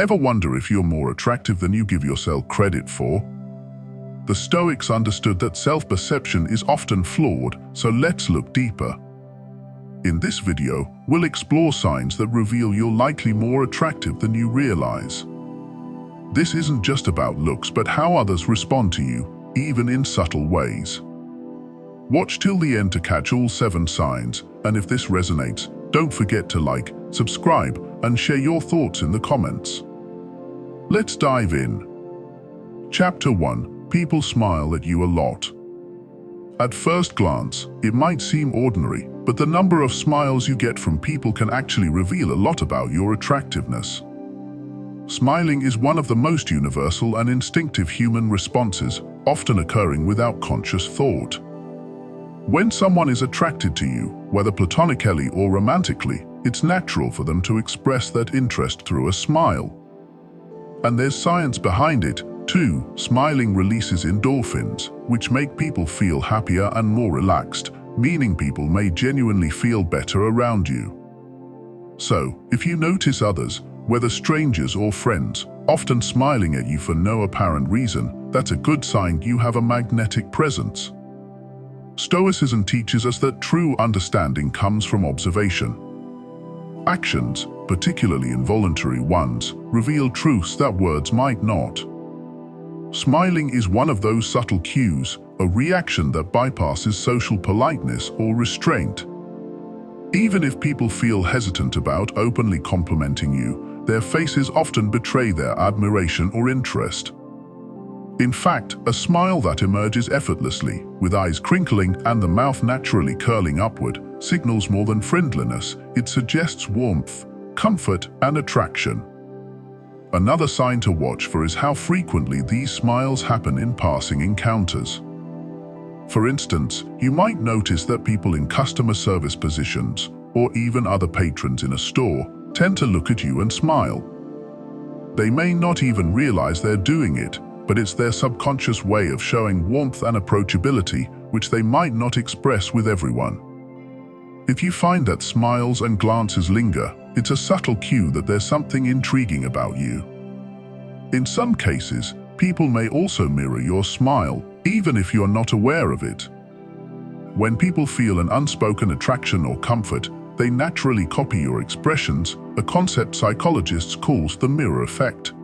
Ever wonder if you're more attractive than you give yourself credit for? The Stoics understood that self-perception is often flawed, so let's look deeper. In this video, we'll explore signs that reveal you're likely more attractive than you realize. This isn't just about looks, but how others respond to you, even in subtle ways. Watch till the end to catch all 7 signs, and if this resonates, don't forget to like, subscribe, and share your thoughts in the comments. Let's dive in. Chapter 1. People smile at you a lot. At first glance, it might seem ordinary, but the number of smiles you get from people can actually reveal a lot about your attractiveness. Smiling is one of the most universal and instinctive human responses, often occurring without conscious thought. When someone is attracted to you, whether platonically or romantically, it's natural for them to express that interest through a smile. And there's science behind it, too. Smiling releases endorphins, which make people feel happier and more relaxed, meaning people may genuinely feel better around you. So, if you notice others, whether strangers or friends, often smiling at you for no apparent reason, that's a good sign you have a magnetic presence. Stoicism teaches us that true understanding comes from observation. Actions, particularly involuntary ones, reveal truths that words might not. Smiling is one of those subtle cues, a reaction that bypasses social politeness or restraint. Even if people feel hesitant about openly complimenting you, their faces often betray their admiration or interest. In fact, a smile that emerges effortlessly, with eyes crinkling and the mouth naturally curling upward, signals more than friendliness. It suggests warmth, comfort, and attraction. Another sign to watch for is how frequently these smiles happen in passing encounters. For instance, you might notice that people in customer service positions, or even other patrons in a store, tend to look at you and smile. They may not even realize they're doing it, but it's their subconscious way of showing warmth and approachability, which they might not express with everyone. If you find that smiles and glances linger, it's a subtle cue that there's something intriguing about you. In some cases, people may also mirror your smile, even if you're not aware of it. When people feel an unspoken attraction or comfort, they naturally copy your expressions, a concept psychologists call the mirror effect.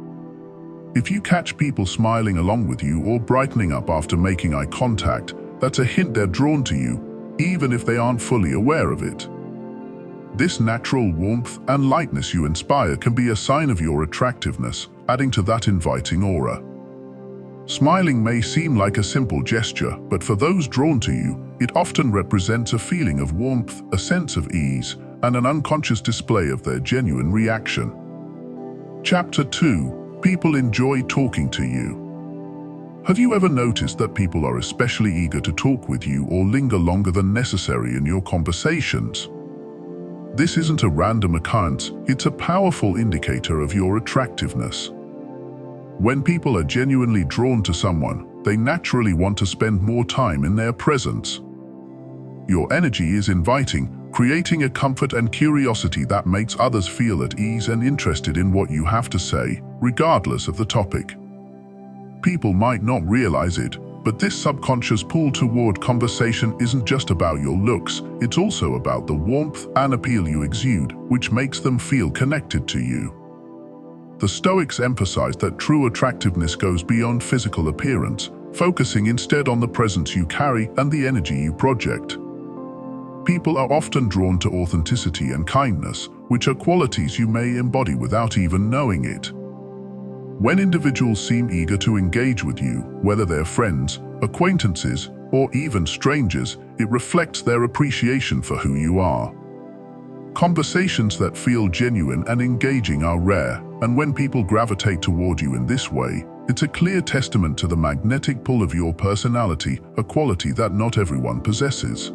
If you catch people smiling along with you or brightening up after making eye contact, that's a hint they're drawn to you, even if they aren't fully aware of it. This natural warmth and lightness you inspire can be a sign of your attractiveness, adding to that inviting aura. Smiling may seem like a simple gesture, but for those drawn to you, it often represents a feeling of warmth, a sense of ease, and an unconscious display of their genuine reaction. Chapter 2. People enjoy talking to you. Have you ever noticed that people are especially eager to talk with you or linger longer than necessary in your conversations? This isn't a random occurrence, it's a powerful indicator of your attractiveness. When people are genuinely drawn to someone, they naturally want to spend more time in their presence. Your energy is inviting, creating a comfort and curiosity that makes others feel at ease and interested in what you have to say, regardless of the topic. People might not realize it, but this subconscious pull toward conversation isn't just about your looks, it's also about the warmth and appeal you exude, which makes them feel connected to you. The Stoics emphasize that true attractiveness goes beyond physical appearance, focusing instead on the presence you carry and the energy you project. People are often drawn to authenticity and kindness, which are qualities you may embody without even knowing it. When individuals seem eager to engage with you, whether they're friends, acquaintances, or even strangers, it reflects their appreciation for who you are. Conversations that feel genuine and engaging are rare, and when people gravitate toward you in this way, it's a clear testament to the magnetic pull of your personality, a quality that not everyone possesses.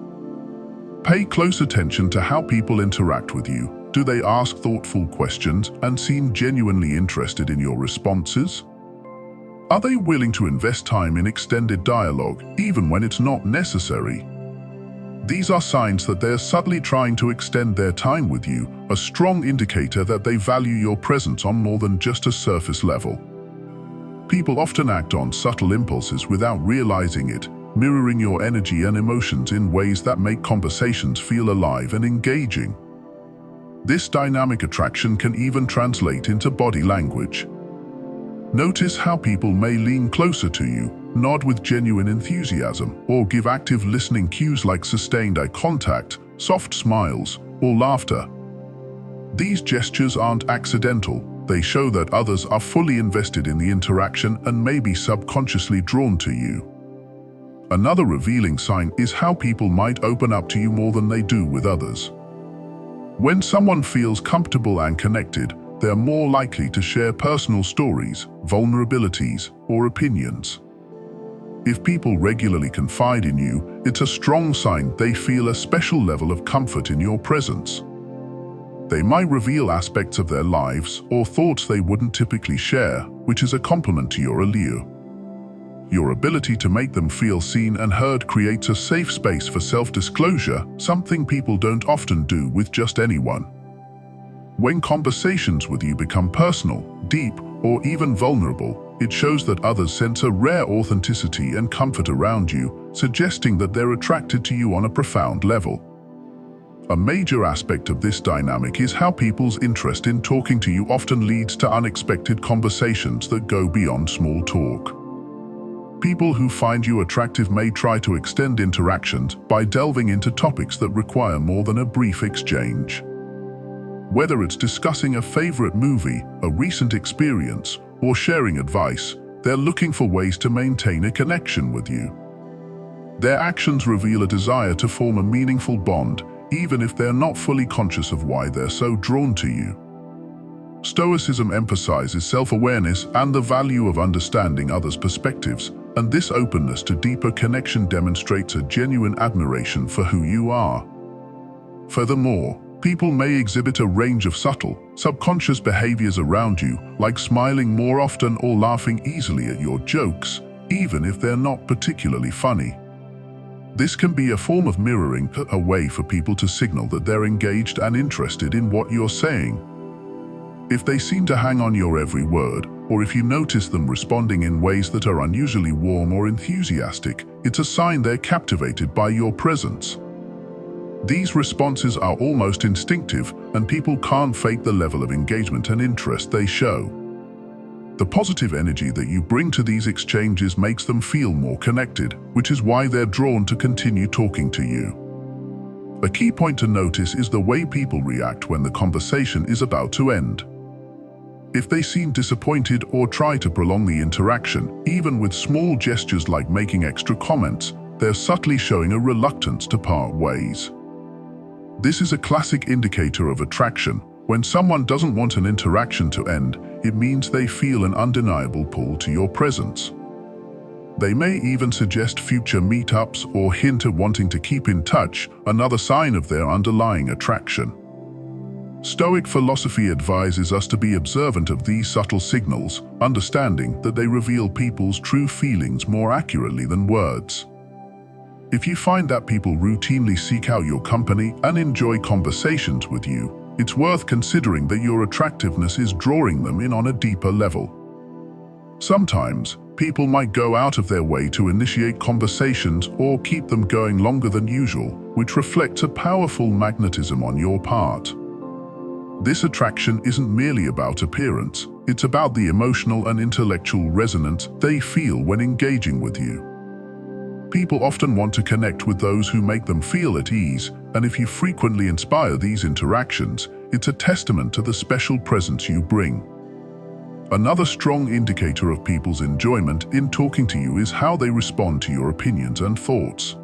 Pay close attention to how people interact with you. Do they ask thoughtful questions and seem genuinely interested in your responses? Are they willing to invest time in extended dialogue, even when it's not necessary? These are signs that they're subtly trying to extend their time with you, a strong indicator that they value your presence on more than just a surface level. People often act on subtle impulses without realizing it, mirroring your energy and emotions in ways that make conversations feel alive and engaging. This dynamic attraction can even translate into body language. Notice how people may lean closer to you, nod with genuine enthusiasm, or give active listening cues like sustained eye contact, soft smiles, or laughter. These gestures aren't accidental. They show that others are fully invested in the interaction and may be subconsciously drawn to you. Another revealing sign is how people might open up to you more than they do with others. When someone feels comfortable and connected, they're more likely to share personal stories, vulnerabilities, or opinions. If people regularly confide in you, it's a strong sign they feel a special level of comfort in your presence. They might reveal aspects of their lives or thoughts they wouldn't typically share, which is a compliment to your allure. Your ability to make them feel seen and heard creates a safe space for self-disclosure, something people don't often do with just anyone. When conversations with you become personal, deep, or even vulnerable, it shows that others sense a rare authenticity and comfort around you, suggesting that they're attracted to you on a profound level. A major aspect of this dynamic is how people's interest in talking to you often leads to unexpected conversations that go beyond small talk. People who find you attractive may try to extend interactions by delving into topics that require more than a brief exchange. Whether it's discussing a favorite movie, a recent experience, or sharing advice, they're looking for ways to maintain a connection with you. Their actions reveal a desire to form a meaningful bond, even if they're not fully conscious of why they're so drawn to you. Stoicism emphasizes self-awareness and the value of understanding others' perspectives, and this openness to deeper connection demonstrates a genuine admiration for who you are. Furthermore, people may exhibit a range of subtle, subconscious behaviors around you, like smiling more often or laughing easily at your jokes, even if they're not particularly funny. This can be a form of mirroring, a way for people to signal that they're engaged and interested in what you're saying. If they seem to hang on your every word, or if you notice them responding in ways that are unusually warm or enthusiastic, it's a sign they're captivated by your presence. These responses are almost instinctive, and people can't fake the level of engagement and interest they show. The positive energy that you bring to these exchanges makes them feel more connected, which is why they're drawn to continue talking to you. A key point to notice is the way people react when the conversation is about to end. If they seem disappointed or try to prolong the interaction, even with small gestures like making extra comments, they're subtly showing a reluctance to part ways. This is a classic indicator of attraction. When someone doesn't want an interaction to end, it means they feel an undeniable pull to your presence. They may even suggest future meetups or hint at wanting to keep in touch, another sign of their underlying attraction. Stoic philosophy advises us to be observant of these subtle signals, understanding that they reveal people's true feelings more accurately than words. If you find that people routinely seek out your company and enjoy conversations with you, it's worth considering that your attractiveness is drawing them in on a deeper level. Sometimes, people might go out of their way to initiate conversations or keep them going longer than usual, which reflects a powerful magnetism on your part. This attraction isn't merely about appearance, it's about the emotional and intellectual resonance they feel when engaging with you. People often want to connect with those who make them feel at ease, and if you frequently inspire these interactions, it's a testament to the special presence you bring. Another strong indicator of people's enjoyment in talking to you is how they respond to your opinions and thoughts.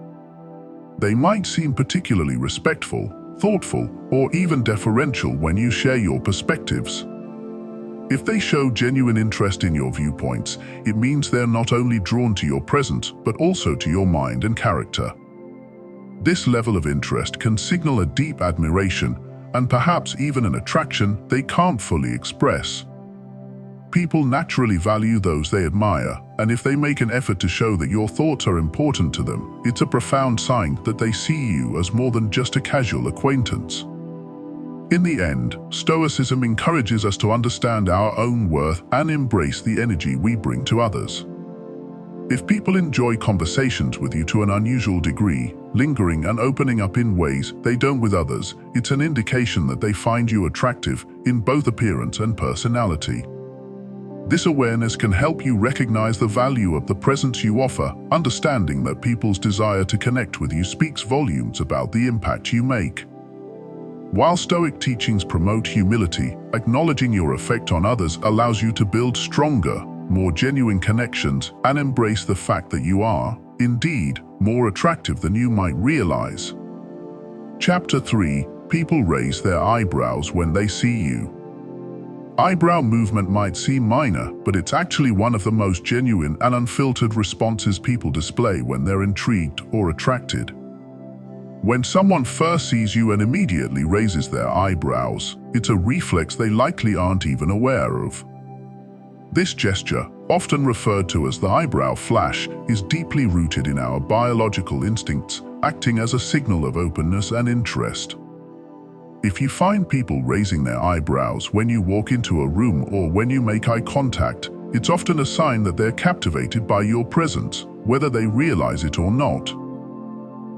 They might seem particularly respectful, thoughtful, or even deferential when you share your perspectives. If they show genuine interest in your viewpoints, it means they're not only drawn to your presence, but also to your mind and character. This level of interest can signal a deep admiration and perhaps even an attraction they can't fully express. People naturally value those they admire, And if they make an effort to show that your thoughts are important to them, it's a profound sign that they see you as more than just a casual acquaintance. In the end, Stoicism encourages us to understand our own worth and embrace the energy we bring to others. If people enjoy conversations with you to an unusual degree, lingering and opening up in ways they don't with others, it's an indication that they find you attractive in both appearance and personality. This awareness can help you recognize the value of the presence you offer, understanding that people's desire to connect with you speaks volumes about the impact you make. While Stoic teachings promote humility, acknowledging your effect on others allows you to build stronger, more genuine connections and embrace the fact that you are, indeed, more attractive than you might realize. Chapter 3. People raise their eyebrows when they see you. Eyebrow movement might seem minor, but it's actually one of the most genuine and unfiltered responses people display when they're intrigued or attracted. When someone first sees you and immediately raises their eyebrows, it's a reflex they likely aren't even aware of. This gesture, often referred to as the eyebrow flash, is deeply rooted in our biological instincts, acting as a signal of openness and interest. If you find people raising their eyebrows when you walk into a room or when you make eye contact, it's often a sign that they're captivated by your presence, whether they realize it or not.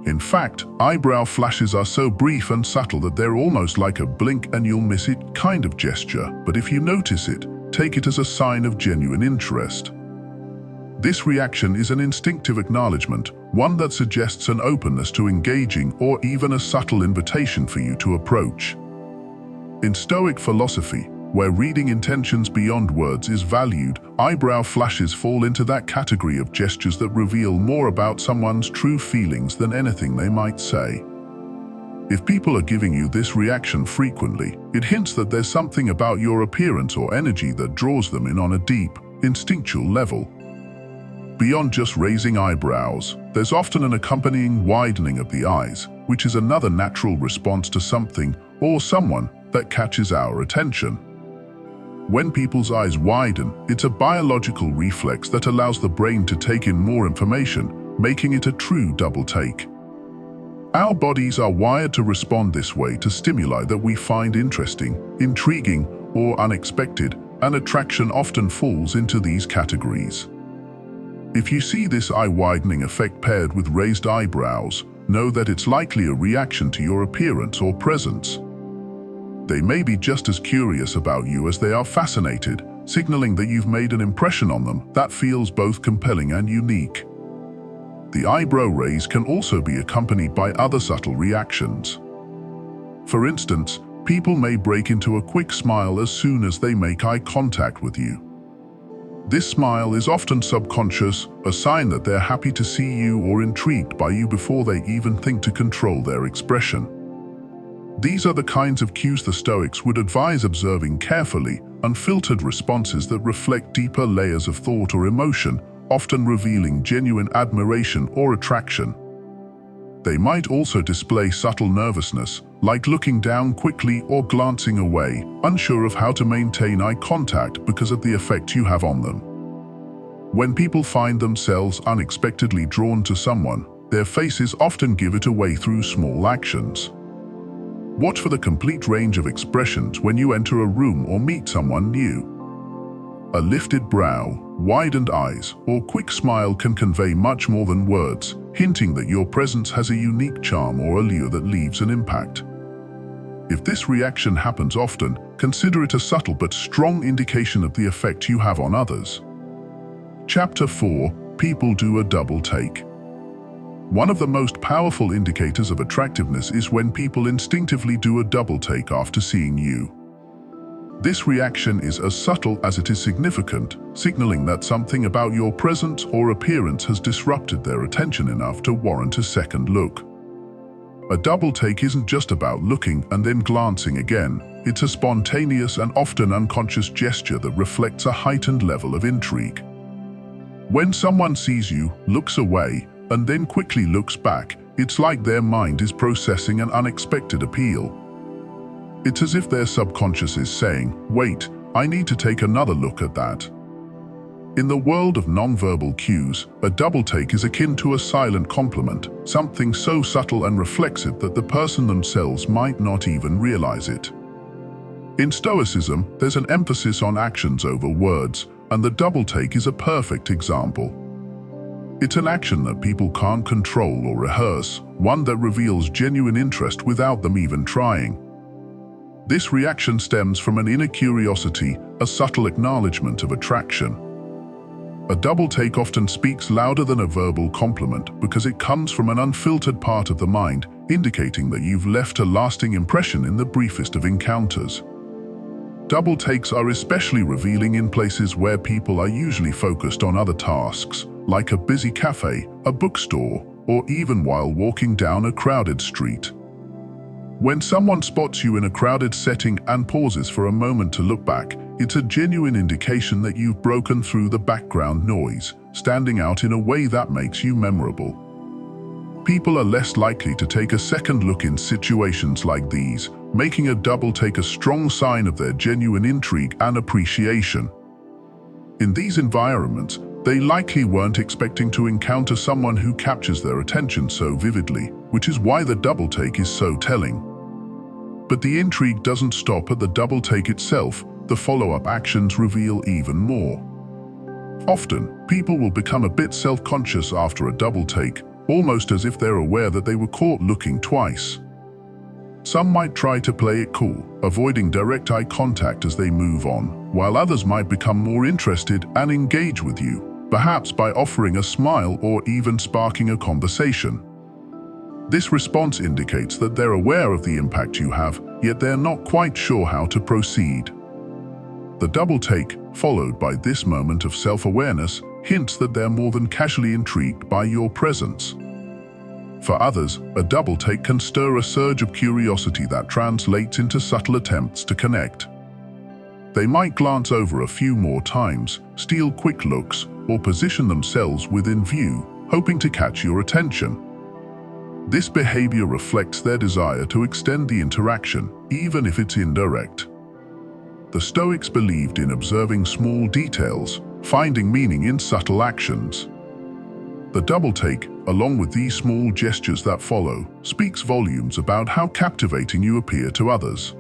In fact, eyebrow flashes are so brief and subtle that they're almost like a blink and you'll miss it kind of gesture, but if you notice it, take it as a sign of genuine interest. This reaction is an instinctive acknowledgement, one that suggests an openness to engaging or even a subtle invitation for you to approach. In Stoic philosophy, where reading intentions beyond words is valued, eyebrow flashes fall into that category of gestures that reveal more about someone's true feelings than anything they might say. If people are giving you this reaction frequently, it hints that there's something about your appearance or energy that draws them in on a deep, instinctual level. Beyond just raising eyebrows, there's often an accompanying widening of the eyes, which is another natural response to something or someone that catches our attention. When people's eyes widen, it's a biological reflex that allows the brain to take in more information, making it a true double take. Our bodies are wired to respond this way to stimuli that we find interesting, intriguing, or unexpected, and attraction often falls into these categories. If you see this eye-widening effect paired with raised eyebrows, know that it's likely a reaction to your appearance or presence. They may be just as curious about you as they are fascinated, signaling that you've made an impression on them that feels both compelling and unique. The eyebrow raise can also be accompanied by other subtle reactions. For instance, people may break into a quick smile as soon as they make eye contact with you. This smile is often subconscious, a sign that they're happy to see you or intrigued by you before they even think to control their expression. These are the kinds of cues the Stoics would advise observing carefully, unfiltered responses that reflect deeper layers of thought or emotion, often revealing genuine admiration or attraction. They might also display subtle nervousness, like looking down quickly or glancing away, unsure of how to maintain eye contact because of the effect you have on them. When people find themselves unexpectedly drawn to someone, their faces often give it away through small actions. Watch for the complete range of expressions when you enter a room or meet someone new. A lifted brow, widened eyes, or quick smile can convey much more than words, hinting that your presence has a unique charm or allure that leaves an impact. If this reaction happens often, consider it a subtle but strong indication of the effect you have on others. Chapter 4. People do a double take. One of the most powerful indicators of attractiveness is when people instinctively do a double take after seeing you. This reaction is as subtle as it is significant, signaling that something about your presence or appearance has disrupted their attention enough to warrant a second look. A double take isn't just about looking and then glancing again. It's a spontaneous and often unconscious gesture that reflects a heightened level of intrigue. When someone sees you, looks away, and then quickly looks back, it's like their mind is processing an unexpected appeal. It's as if their subconscious is saying, "Wait, I need to take another look at that." In the world of nonverbal cues, a double take is akin to a silent compliment, something so subtle and reflexive that the person themselves might not even realize it. In Stoicism, there's an emphasis on actions over words, and the double take is a perfect example. It's an action that people can't control or rehearse, one that reveals genuine interest without them even trying. This reaction stems from an inner curiosity, a subtle acknowledgement of attraction. A double take often speaks louder than a verbal compliment because it comes from an unfiltered part of the mind, indicating that you've left a lasting impression in the briefest of encounters. Double takes are especially revealing in places where people are usually focused on other tasks, like a busy cafe, a bookstore, or even while walking down a crowded street. When someone spots you in a crowded setting and pauses for a moment to look back, it's a genuine indication that you've broken through the background noise, standing out in a way that makes you memorable. People are less likely to take a second look in situations like these, making a double take a strong sign of their genuine intrigue and appreciation. In these environments, they likely weren't expecting to encounter someone who captures their attention so vividly, which is why the double take is so telling. But the intrigue doesn't stop at the double take itself. The follow-up actions reveal even more. Often, people will become a bit self-conscious after a double take, almost as if they're aware that they were caught looking twice. Some might try to play it cool, avoiding direct eye contact as they move on, while others might become more interested and engage with you, perhaps by offering a smile or even sparking a conversation. This response indicates that they're aware of the impact you have, yet they're not quite sure how to proceed. The double take, followed by this moment of self-awareness, hints that they're more than casually intrigued by your presence. For others, a double take can stir a surge of curiosity that translates into subtle attempts to connect. They might glance over a few more times, steal quick looks, or position themselves within view, hoping to catch your attention. This behavior reflects their desire to extend the interaction, even if it's indirect. The Stoics believed in observing small details, finding meaning in subtle actions. The double take, along with these small gestures that follow, speaks volumes about how captivating you appear to others.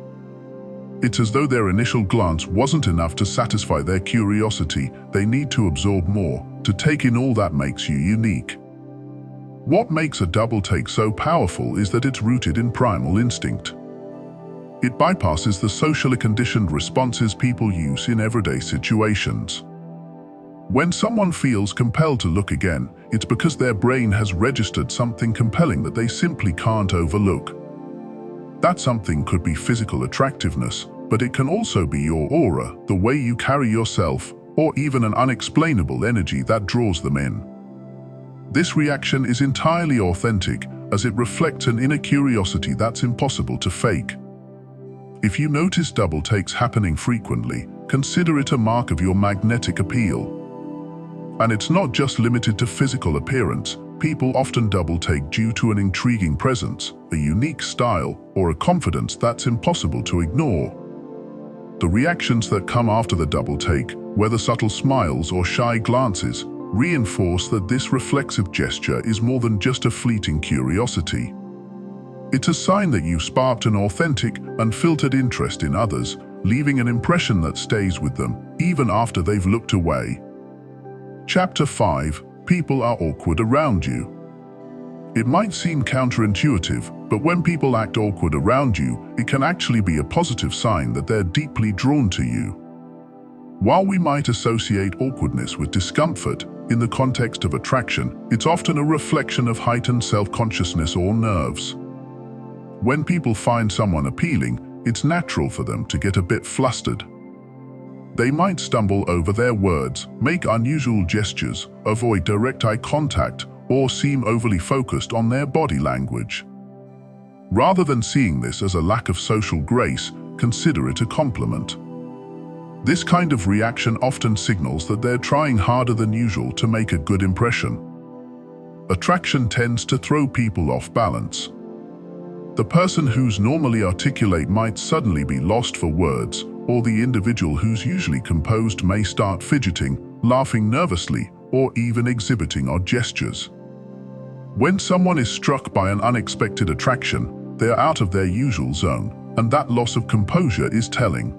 It's as though their initial glance wasn't enough to satisfy their curiosity. They need to absorb more, to take in all that makes you unique. What makes a double take so powerful is that it's rooted in primal instinct. It bypasses the socially conditioned responses people use in everyday situations. When someone feels compelled to look again, it's because their brain has registered something compelling that they simply can't overlook. That something could be physical attractiveness, but it can also be your aura, the way you carry yourself, or even an unexplainable energy that draws them in. This reaction is entirely authentic, as it reflects an inner curiosity that's impossible to fake. If you notice double takes happening frequently, consider it a mark of your magnetic appeal. And it's not just limited to physical appearance. People often double take due to an intriguing presence, a unique style, or a confidence that's impossible to ignore. The reactions that come after the double take, whether subtle smiles or shy glances, reinforce that this reflexive gesture is more than just a fleeting curiosity. It's a sign that you've sparked an authentic, unfiltered interest in others, leaving an impression that stays with them, even after they've looked away. Chapter 5. People are awkward around you. It might seem counterintuitive, but when people act awkward around you, it can actually be a positive sign that they're deeply drawn to you. While we might associate awkwardness with discomfort, in the context of attraction, it's often a reflection of heightened self-consciousness or nerves. When people find someone appealing, it's natural for them to get a bit flustered. They might stumble over their words, make unusual gestures, avoid direct eye contact, or seem overly focused on their body language. Rather than seeing this as a lack of social grace, consider it a compliment. This kind of reaction often signals that they're trying harder than usual to make a good impression. Attraction tends to throw people off balance. The person who's normally articulate might suddenly be lost for words, or the individual who's usually composed may start fidgeting, laughing nervously, or even exhibiting odd gestures. When someone is struck by an unexpected attraction, they are out of their usual zone, and that loss of composure is telling.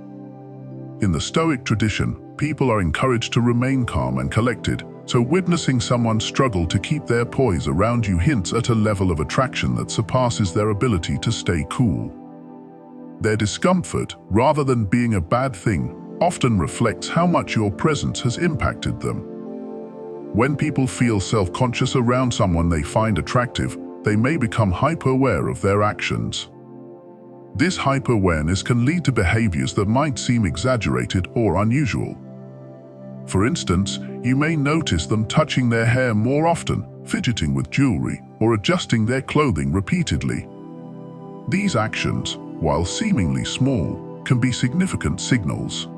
In the Stoic tradition, people are encouraged to remain calm and collected, so witnessing someone struggle to keep their poise around you hints at a level of attraction that surpasses their ability to stay cool. Their discomfort, rather than being a bad thing, often reflects how much your presence has impacted them. When people feel self-conscious around someone they find attractive, they may become hyper-aware of their actions. This hyper-awareness can lead to behaviors that might seem exaggerated or unusual. For instance, you may notice them touching their hair more often, fidgeting with jewelry, or adjusting their clothing repeatedly. These actions, while seemingly small, can be significant signals.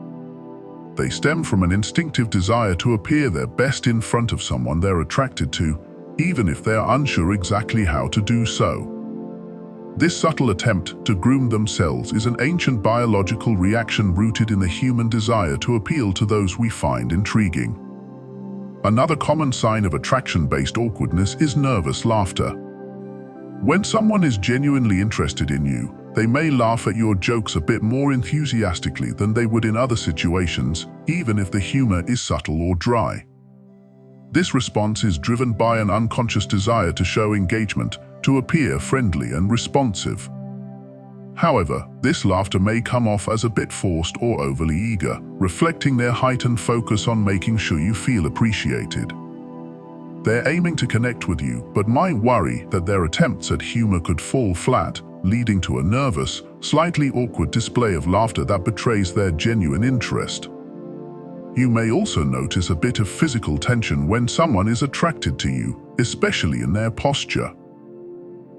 They stem from an instinctive desire to appear their best in front of someone they're attracted to, even if they are unsure exactly how to do so. This subtle attempt to groom themselves is an ancient biological reaction rooted in the human desire to appeal to those we find intriguing. Another common sign of attraction-based awkwardness is nervous laughter. When someone is genuinely interested in you, they may laugh at your jokes a bit more enthusiastically than they would in other situations, even if the humor is subtle or dry. This response is driven by an unconscious desire to show engagement, to appear friendly and responsive. However, this laughter may come off as a bit forced or overly eager, reflecting their heightened focus on making sure you feel appreciated. They're aiming to connect with you, but might worry that their attempts at humor could fall flat, leading to a nervous, slightly awkward display of laughter that betrays their genuine interest. You may also notice a bit of physical tension when someone is attracted to you, especially in their posture.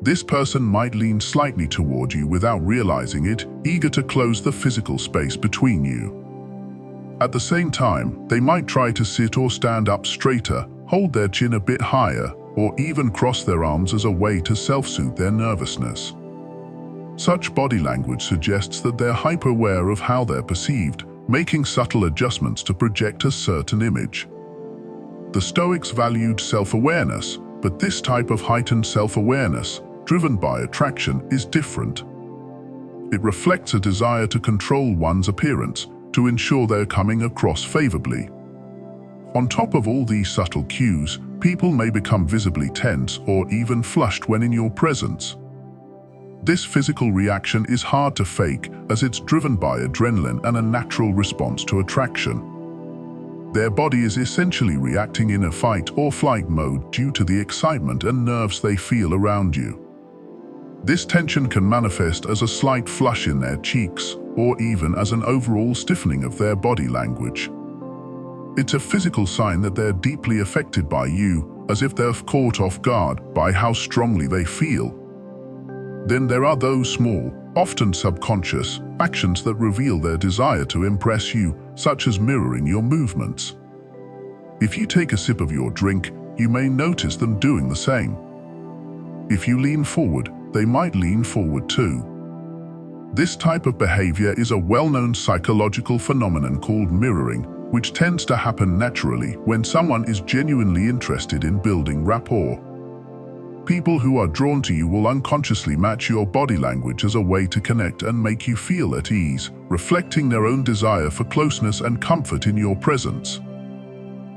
This person might lean slightly toward you without realizing it, eager to close the physical space between you. At the same time, they might try to sit or stand up straighter, hold their chin a bit higher, or even cross their arms as a way to self-soothe their nervousness. Such body language suggests that they're hyper-aware of how they're perceived, making subtle adjustments to project a certain image. The Stoics valued self-awareness, but this type of heightened self-awareness, driven by attraction, is different. It reflects a desire to control one's appearance, to ensure they're coming across favorably. On top of all these subtle cues, people may become visibly tense or even flushed when in your presence. This physical reaction is hard to fake, as it's driven by adrenaline and a natural response to attraction. Their body is essentially reacting in a fight or flight mode due to the excitement and nerves they feel around you. This tension can manifest as a slight flush in their cheeks, or even as an overall stiffening of their body language. It's a physical sign that they're deeply affected by you, as if they're caught off guard by how strongly they feel. Then there are those small, often subconscious, actions that reveal their desire to impress you, such as mirroring your movements. If you take a sip of your drink, you may notice them doing the same. If you lean forward, they might lean forward too. This type of behavior is a well-known psychological phenomenon called mirroring, which tends to happen naturally when someone is genuinely interested in building rapport. People who are drawn to you will unconsciously match your body language as a way to connect and make you feel at ease, reflecting their own desire for closeness and comfort in your presence.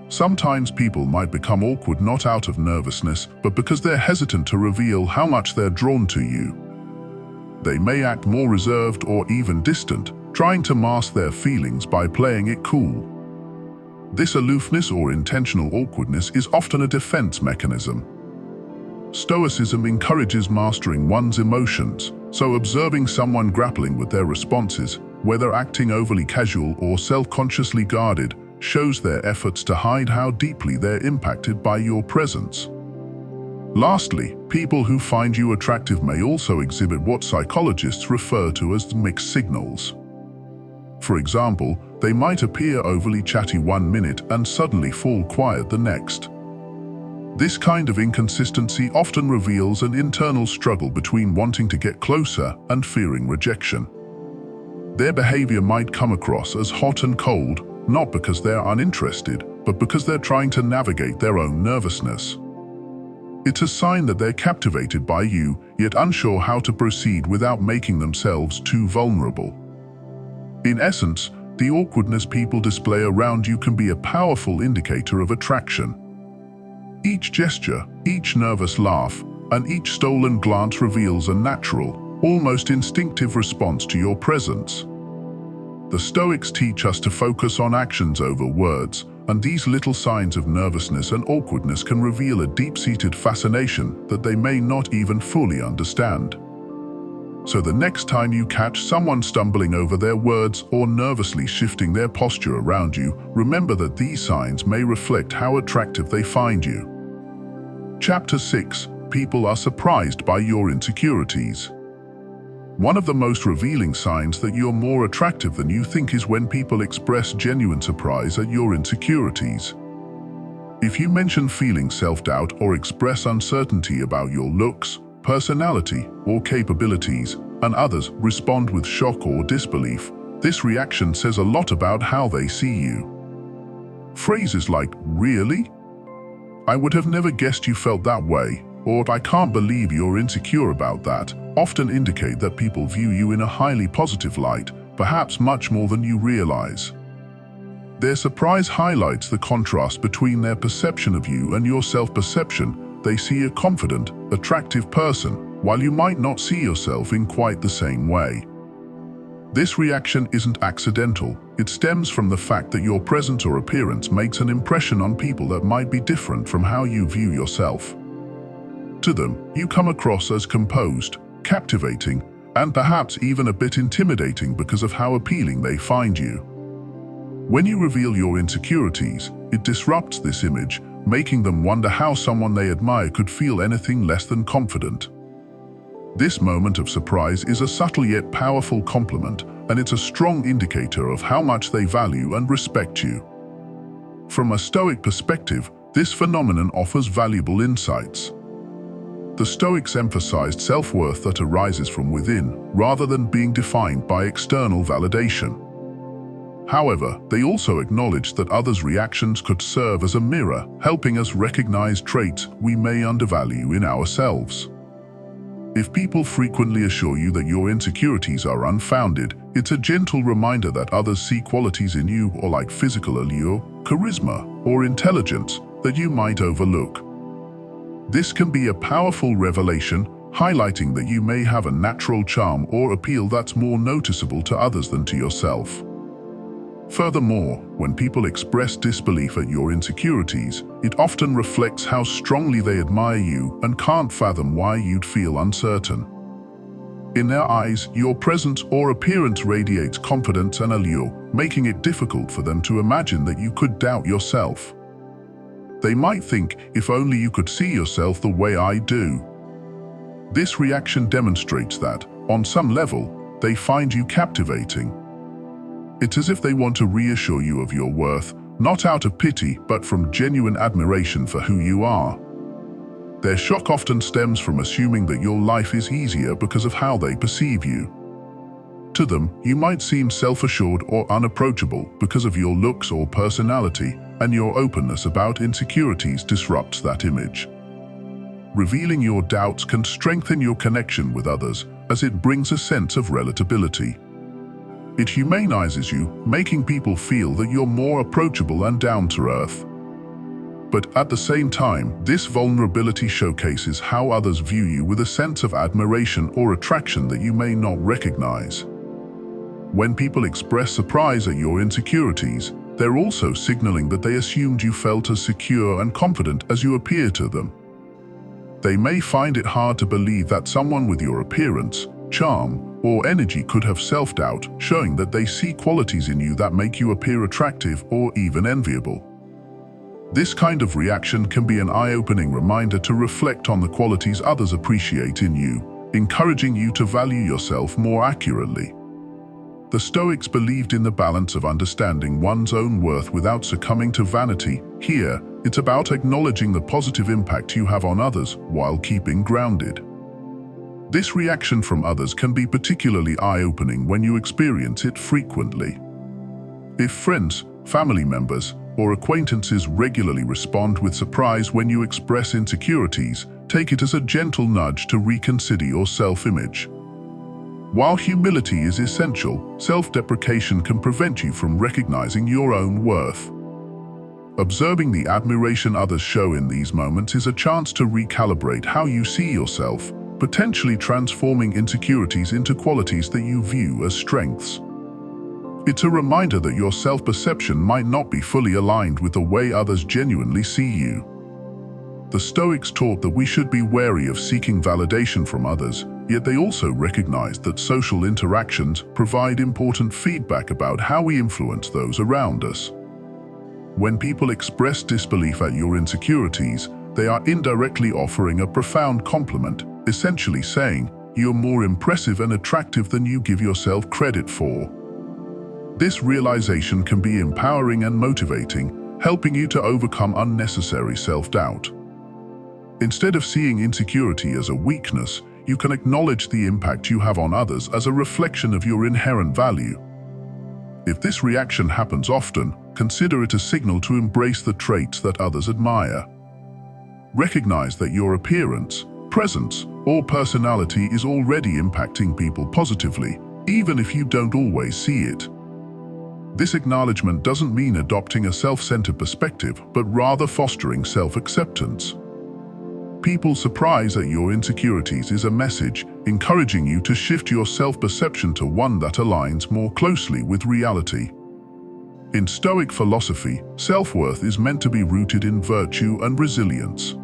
Sometimes people might become awkward not out of nervousness, but because they're hesitant to reveal how much they're drawn to you. They may act more reserved or even distant, trying to mask their feelings by playing it cool. This aloofness or intentional awkwardness is often a defense mechanism. Stoicism encourages mastering one's emotions, so observing someone grappling with their responses, whether acting overly casual or self-consciously guarded, shows their efforts to hide how deeply they're impacted by your presence. Lastly, people who find you attractive may also exhibit what psychologists refer to as mixed signals. For example, they might appear overly chatty one minute and suddenly fall quiet the next. This kind of inconsistency often reveals an internal struggle between wanting to get closer and fearing rejection. Their behavior might come across as hot and cold, not because they're uninterested, but because they're trying to navigate their own nervousness. It's a sign that they're captivated by you, yet unsure how to proceed without making themselves too vulnerable. In essence, the awkwardness people display around you can be a powerful indicator of attraction. Each gesture, each nervous laugh, and each stolen glance reveals a natural, almost instinctive response to your presence. The Stoics teach us to focus on actions over words, and these little signs of nervousness and awkwardness can reveal a deep-seated fascination that they may not even fully understand. So the next time you catch someone stumbling over their words or nervously shifting their posture around you, remember that these signs may reflect how attractive they find you. Chapter 6. People are surprised by your insecurities. One of the most revealing signs that you're more attractive than you think is when people express genuine surprise at your insecurities. If you mention feeling self-doubt or express uncertainty about your looks, personality, or capabilities, and others respond with shock or disbelief, this reaction says a lot about how they see you. Phrases like, "Really? I would have never guessed you felt that way," or "I can't believe you're insecure about that," often indicate that people view you in a highly positive light, perhaps much more than you realize. Their surprise highlights the contrast between their perception of you and your self-perception. They see a confident, attractive person, while you might not see yourself in quite the same way. This reaction isn't accidental. It stems from the fact that your presence or appearance makes an impression on people that might be different from how you view yourself. To them, you come across as composed, captivating, and perhaps even a bit intimidating because of how appealing they find you. When you reveal your insecurities, it disrupts this image, making them wonder how someone they admire could feel anything less than confident. This moment of surprise is a subtle yet powerful compliment, and it's a strong indicator of how much they value and respect you. From a Stoic perspective, this phenomenon offers valuable insights. The Stoics emphasized self-worth that arises from within, rather than being defined by external validation. However, they also acknowledged that others' reactions could serve as a mirror, helping us recognize traits we may undervalue in ourselves. If people frequently assure you that your insecurities are unfounded, it's a gentle reminder that others see qualities in you, or like physical allure, charisma, or intelligence, that you might overlook. This can be a powerful revelation, highlighting that you may have a natural charm or appeal that's more noticeable to others than to yourself. Furthermore, when people express disbelief at your insecurities, it often reflects how strongly they admire you and can't fathom why you'd feel uncertain. In their eyes, your presence or appearance radiates confidence and allure, making it difficult for them to imagine that you could doubt yourself. They might think, "If only you could see yourself the way I do." This reaction demonstrates that, on some level, they find you captivating. It's as if they want to reassure you of your worth, not out of pity, but from genuine admiration for who you are. Their shock often stems from assuming that your life is easier because of how they perceive you. To them, you might seem self-assured or unapproachable because of your looks or personality, and your openness about insecurities disrupts that image. Revealing your doubts can strengthen your connection with others, as it brings a sense of relatability. It humanizes you, making people feel that you're more approachable and down to earth. But at the same time, this vulnerability showcases how others view you with a sense of admiration or attraction that you may not recognize. When people express surprise at your insecurities, they're also signaling that they assumed you felt as secure and confident as you appear to them. They may find it hard to believe that someone with your appearance, charm, or energy could have self-doubt, showing that they see qualities in you that make you appear attractive or even enviable. This kind of reaction can be an eye-opening reminder to reflect on the qualities others appreciate in you, encouraging you to value yourself more accurately. The Stoics believed in the balance of understanding one's own worth without succumbing to vanity. Here, it's about acknowledging the positive impact you have on others while keeping grounded. This reaction from others can be particularly eye-opening when you experience it frequently. If friends, family members, or acquaintances regularly respond with surprise when you express insecurities, take it as a gentle nudge to reconsider your self-image. While humility is essential, self-deprecation can prevent you from recognizing your own worth. Observing the admiration others show in these moments is a chance to recalibrate how you see yourself, potentially transforming insecurities into qualities that you view as strengths. It's a reminder that your self-perception might not be fully aligned with the way others genuinely see you. The Stoics taught that we should be wary of seeking validation from others, yet they also recognized that social interactions provide important feedback about how we influence those around us. When people express disbelief at your insecurities, they are indirectly offering a profound compliment, essentially saying, "You're more impressive and attractive than you give yourself credit for." This realization can be empowering and motivating, helping you to overcome unnecessary self-doubt. Instead of seeing insecurity as a weakness, you can acknowledge the impact you have on others as a reflection of your inherent value. If this reaction happens often, consider it a signal to embrace the traits that others admire. Recognize that your appearance, presence, or personality is already impacting people positively, even if you don't always see it. This acknowledgement doesn't mean adopting a self-centered perspective, but rather fostering self-acceptance. People's surprise at your insecurities is a message encouraging you to shift your self-perception to one that aligns more closely with reality. In Stoic philosophy, self-worth is meant to be rooted in virtue and resilience.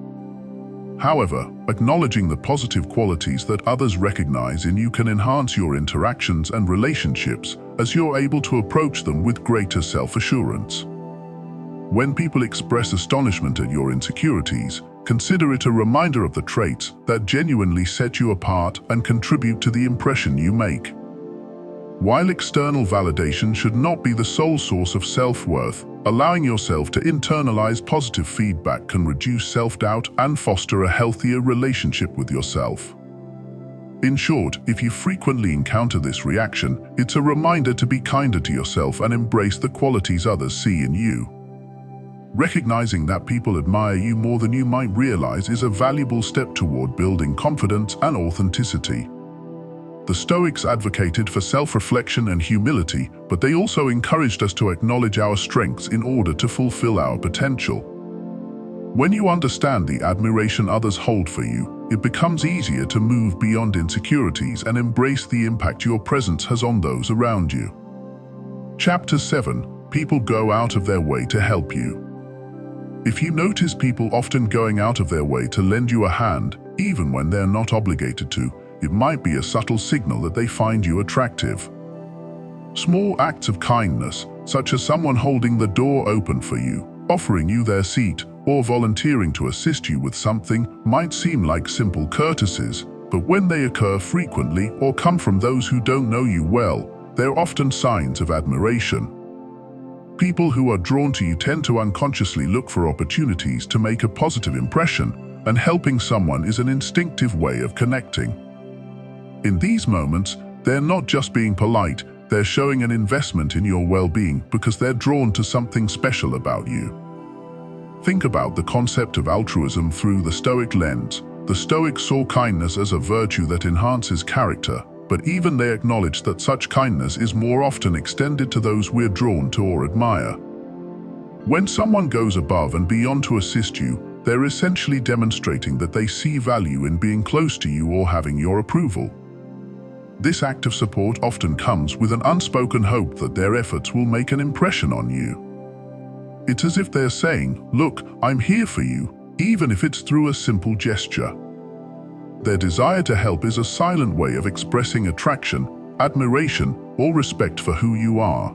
However, acknowledging the positive qualities that others recognize in you can enhance your interactions and relationships, as you're able to approach them with greater self-assurance. When people express astonishment at your insecurities, consider it a reminder of the traits that genuinely set you apart and contribute to the impression you make. While external validation should not be the sole source of self-worth, allowing yourself to internalize positive feedback can reduce self-doubt and foster a healthier relationship with yourself. In short, if you frequently encounter this reaction, it's a reminder to be kinder to yourself and embrace the qualities others see in you. Recognizing that people admire you more than you might realize is a valuable step toward building confidence and authenticity. The Stoics advocated for self-reflection and humility, but they also encouraged us to acknowledge our strengths in order to fulfill our potential. When you understand the admiration others hold for you, it becomes easier to move beyond insecurities and embrace the impact your presence has on those around you. Chapter 7. People go out of their way to help you. If you notice people often going out of their way to lend you a hand, even when they're not obligated to, it might be a subtle signal that they find you attractive. Small acts of kindness, such as someone holding the door open for you, offering you their seat, or volunteering to assist you with something, might seem like simple courtesies, but when they occur frequently or come from those who don't know you well, they're often signs of admiration. People who are drawn to you tend to unconsciously look for opportunities to make a positive impression, and helping someone is an instinctive way of connecting. In these moments, they're not just being polite, they're showing an investment in your well-being because they're drawn to something special about you. Think about the concept of altruism through the Stoic lens. The Stoics saw kindness as a virtue that enhances character, but even they acknowledge that such kindness is more often extended to those we're drawn to or admire. When someone goes above and beyond to assist you, they're essentially demonstrating that they see value in being close to you or having your approval. This act of support often comes with an unspoken hope that their efforts will make an impression on you. It's as if they're saying, "Look, I'm here for you," even if it's through a simple gesture. Their desire to help is a silent way of expressing attraction, admiration, or respect for who you are.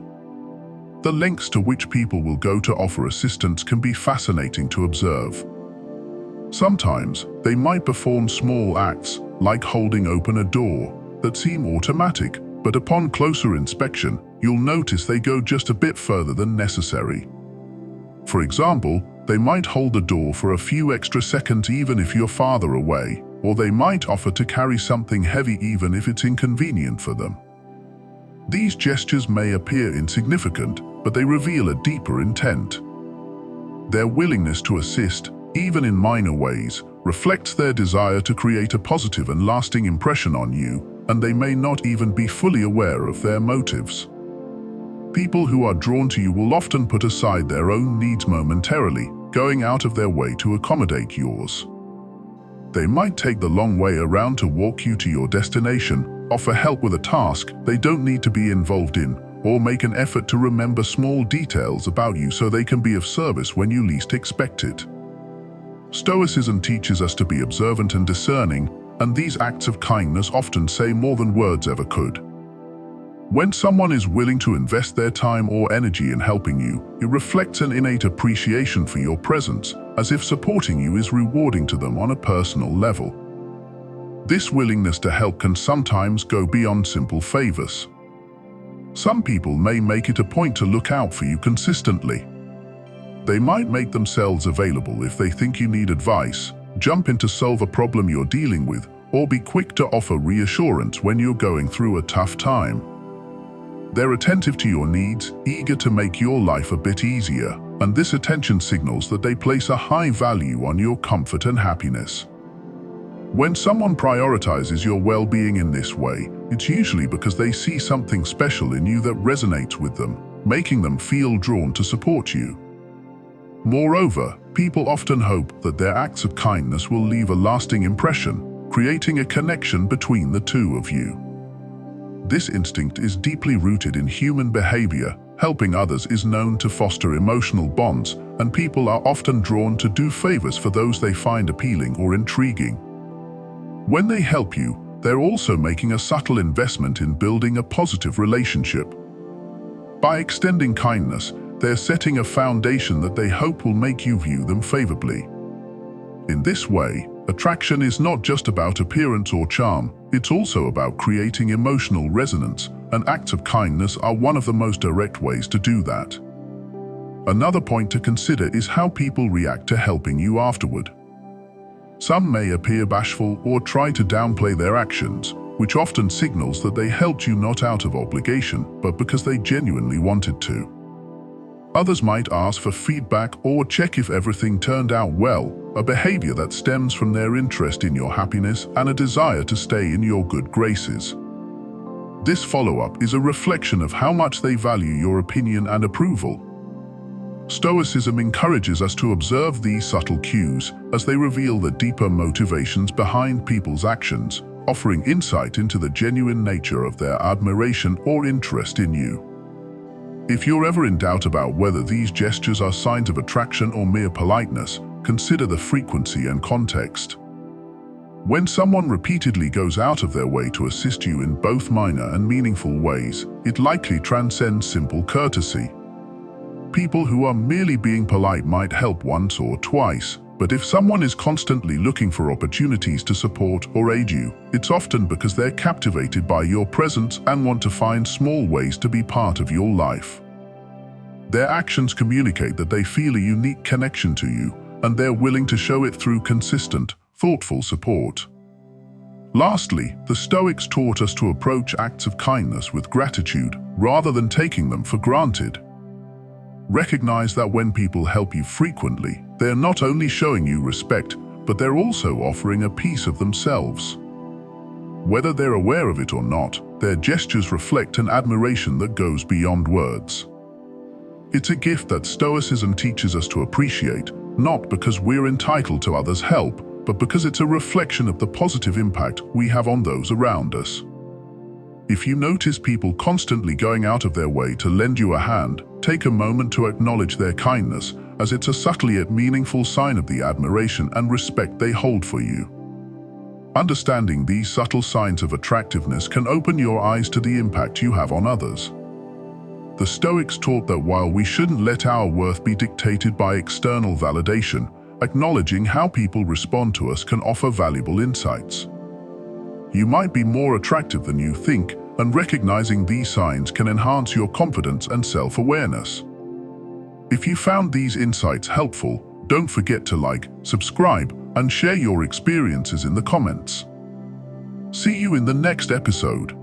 The lengths to which people will go to offer assistance can be fascinating to observe. Sometimes, they might perform small acts, like holding open a door, that seem automatic, but upon closer inspection, you'll notice they go just a bit further than necessary. For example, they might hold the door for a few extra seconds even if you're farther away, or they might offer to carry something heavy even if it's inconvenient for them. These gestures may appear insignificant, but they reveal a deeper intent. Their willingness to assist, even in minor ways, reflects their desire to create a positive and lasting impression on you, and they may not even be fully aware of their motives. People who are drawn to you will often put aside their own needs momentarily, going out of their way to accommodate yours. They might take the long way around to walk you to your destination, offer help with a task they don't need to be involved in, or make an effort to remember small details about you so they can be of service when you least expect it. Stoicism teaches us to be observant and discerning, and these acts of kindness often say more than words ever could. When someone is willing to invest their time or energy in helping you, it reflects an innate appreciation for your presence, as if supporting you is rewarding to them on a personal level. This willingness to help can sometimes go beyond simple favors. Some people may make it a point to look out for you consistently. They might make themselves available if they think you need advice, jump in to solve a problem you're dealing with, or be quick to offer reassurance when you're going through a tough time. They're attentive to your needs, eager to make your life a bit easier, and this attention signals that they place a high value on your comfort and happiness. When someone prioritizes your well-being in this way, it's usually because they see something special in you that resonates with them, making them feel drawn to support you. Moreover, people often hope that their acts of kindness will leave a lasting impression, creating a connection between the two of you. This instinct is deeply rooted in human behavior. Helping others is known to foster emotional bonds, and people are often drawn to do favors for those they find appealing or intriguing. When they help you, they're also making a subtle investment in building a positive relationship. By extending kindness, they're setting a foundation that they hope will make you view them favorably. In this way, attraction is not just about appearance or charm, it's also about creating emotional resonance, and acts of kindness are one of the most direct ways to do that. Another point to consider is how people react to helping you afterward. Some may appear bashful or try to downplay their actions, which often signals that they helped you not out of obligation, but because they genuinely wanted to. Others might ask for feedback or check if everything turned out well, a behavior that stems from their interest in your happiness and a desire to stay in your good graces. This follow-up is a reflection of how much they value your opinion and approval. Stoicism encourages us to observe these subtle cues as they reveal the deeper motivations behind people's actions, offering insight into the genuine nature of their admiration or interest in you. If you're ever in doubt about whether these gestures are signs of attraction or mere politeness, consider the frequency and context. When someone repeatedly goes out of their way to assist you in both minor and meaningful ways, it likely transcends simple courtesy. People who are merely being polite might help once or twice, but if someone is constantly looking for opportunities to support or aid you, it's often because they're captivated by your presence and want to find small ways to be part of your life. Their actions communicate that they feel a unique connection to you, and they're willing to show it through consistent, thoughtful support. Lastly, the Stoics taught us to approach acts of kindness with gratitude rather than taking them for granted. Recognize that when people help you frequently, they're not only showing you respect, but they're also offering a piece of themselves. Whether they're aware of it or not, their gestures reflect an admiration that goes beyond words. It's a gift that Stoicism teaches us to appreciate, not because we're entitled to others' help, but because it's a reflection of the positive impact we have on those around us. If you notice people constantly going out of their way to lend you a hand, take a moment to acknowledge their kindness, as it's a subtle yet meaningful sign of the admiration and respect they hold for you. Understanding these subtle signs of attractiveness can open your eyes to the impact you have on others. The Stoics taught that while we shouldn't let our worth be dictated by external validation, acknowledging how people respond to us can offer valuable insights. You might be more attractive than you think, and recognizing these signs can enhance your confidence and self-awareness. If you found these insights helpful, don't forget to like, subscribe, and share your experiences in the comments. See you in the next episode.